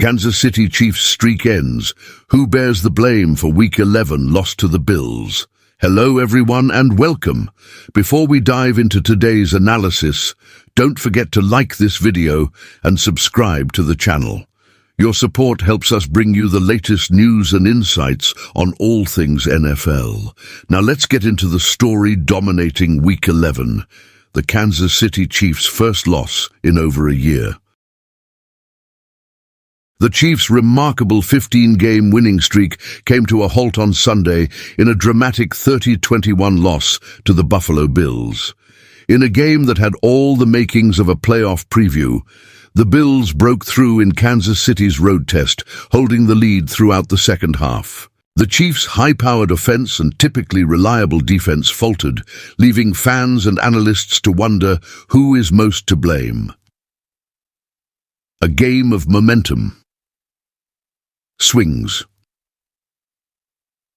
Kansas City Chiefs streak ends. Who bears the blame for Week 11 loss to the Bills? Hello everyone and welcome. Before we dive into today's analysis, don't forget to like this video and subscribe to the channel. Your support helps us bring you the latest news and insights on all things NFL. Now let's get into the story dominating Week 11, the Kansas City Chiefs' first loss in over a year. The Chiefs' remarkable 15-game winning streak came to a halt on Sunday in a dramatic 30-21 loss to the Buffalo Bills. In a game that had all the makings of a playoff preview, the Bills broke through in Kansas City's road test, holding the lead throughout the second half. The Chiefs' high-powered offense and typically reliable defense faltered, leaving fans and analysts to wonder who is most to blame. A game of momentum. Swings.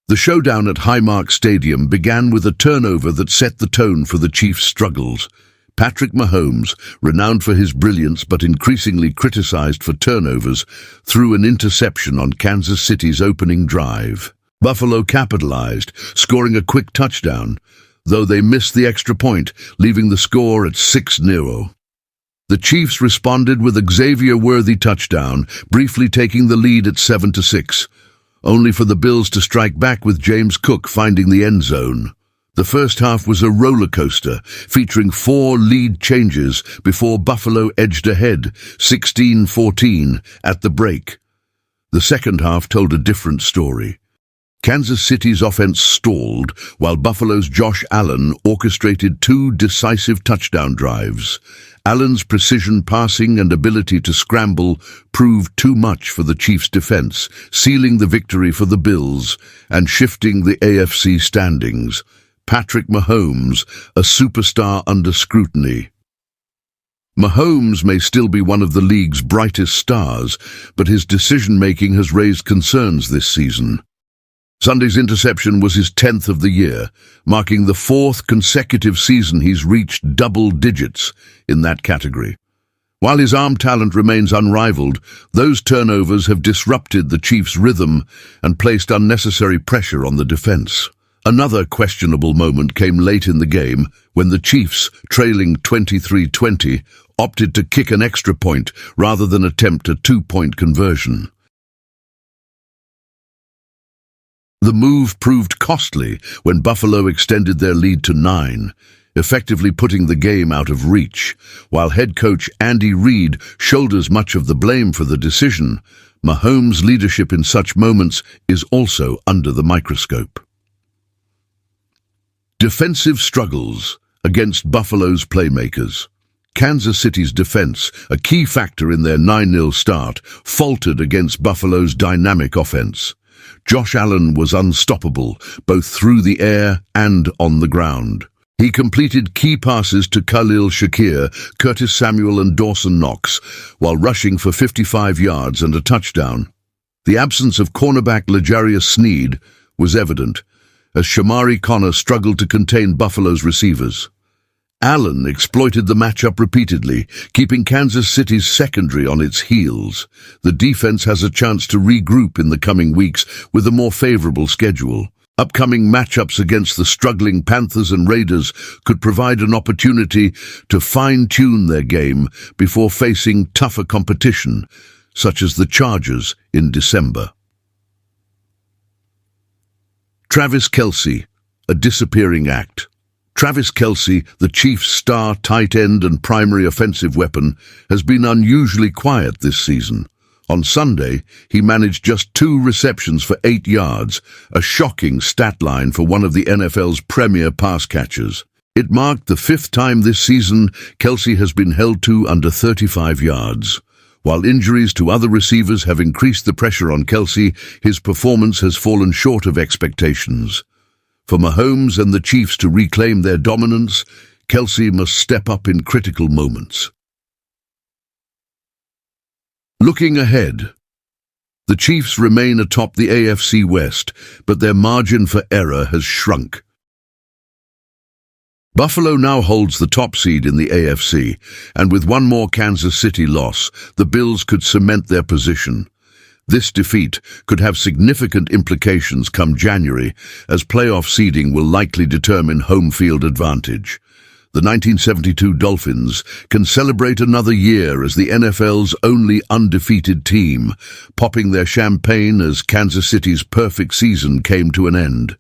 The showdown at Highmark Stadium began with a turnover that set the tone for the Chiefs' struggles. Patrick Mahomes, renowned for his brilliance but increasingly criticized for turnovers, threw an interception on Kansas City's opening drive. Buffalo capitalized, scoring a quick touchdown, though they missed the extra point, leaving the score at 6-0. The Chiefs responded with a Xavier-worthy touchdown, briefly taking the lead at 7-6, only for the Bills to strike back with James Cook finding the end zone. The first half was a roller coaster, featuring 4 lead changes before Buffalo edged ahead, 16-14, at the break. The second half told a different story. Kansas City's offense stalled, while Buffalo's Josh Allen orchestrated 2 decisive touchdown drives. Allen's precision passing and ability to scramble proved too much for the Chiefs' defense, sealing the victory for the Bills and shifting the AFC standings. Patrick Mahomes, a superstar under scrutiny. Mahomes may still be one of the league's brightest stars, but his decision-making has raised concerns this season. Sunday's interception was his 10th of the year, marking the 4th consecutive season he's reached double digits in that category. While his arm talent remains unrivaled, those turnovers have disrupted the Chiefs' rhythm and placed unnecessary pressure on the defense. Another questionable moment came late in the game when the Chiefs, trailing 23-20, opted to kick an extra point rather than attempt a 2-point conversion. The move proved costly when Buffalo extended their lead to 9, effectively putting the game out of reach. While head coach Andy Reid shoulders much of the blame for the decision, Mahomes' leadership in such moments is also under the microscope. Defensive struggles against Buffalo's playmakers. Kansas City's defense, a key factor in their 9-0 start, faltered against Buffalo's dynamic offense. Josh Allen was unstoppable, both through the air and on the ground. He completed key passes to Khalil Shakir, Curtis Samuel and Dawson Knox, while rushing for 55 yards and a touchdown. The absence of cornerback L'Jarius Sneed was evident, as Shamari Connor struggled to contain Buffalo's receivers. Allen exploited the matchup repeatedly, keeping Kansas City's secondary on its heels. The defense has a chance to regroup in the coming weeks with a more favorable schedule. Upcoming matchups against the struggling Panthers and Raiders could provide an opportunity to fine-tune their game before facing tougher competition, such as the Chargers in December. Travis Kelce, a disappearing act. Travis Kelce, the Chiefs' star tight end and primary offensive weapon, has been unusually quiet this season. On Sunday, he managed just 2 receptions for 8 yards, a shocking stat line for one of the NFL's premier pass catchers. It marked the 5th time this season Kelce has been held to under 35 yards. While injuries to other receivers have increased the pressure on Kelce, his performance has fallen short of expectations. For Mahomes and the Chiefs to reclaim their dominance, Kelce must step up in critical moments. Looking ahead, the Chiefs remain atop the AFC West, but their margin for error has shrunk. Buffalo now holds the top seed in the AFC, and with one more Kansas City loss, the Bills could cement their position. This defeat could have significant implications come January, as playoff seeding will likely determine home field advantage. The 1972 Dolphins can celebrate another year as the NFL's only undefeated team, popping their champagne as Kansas City's perfect season came to an end.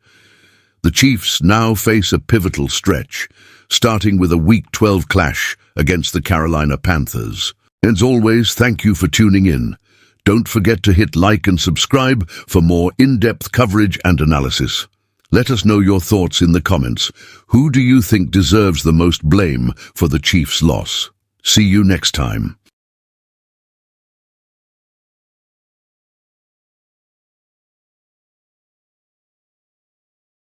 The Chiefs now face a pivotal stretch, starting with a Week 12 clash against the Carolina Panthers. As always, thank you for tuning in. Don't forget to hit like and subscribe for more in-depth coverage and analysis. Let us know your thoughts in the comments. Who do you think deserves the most blame for the Chiefs' loss? See you next time.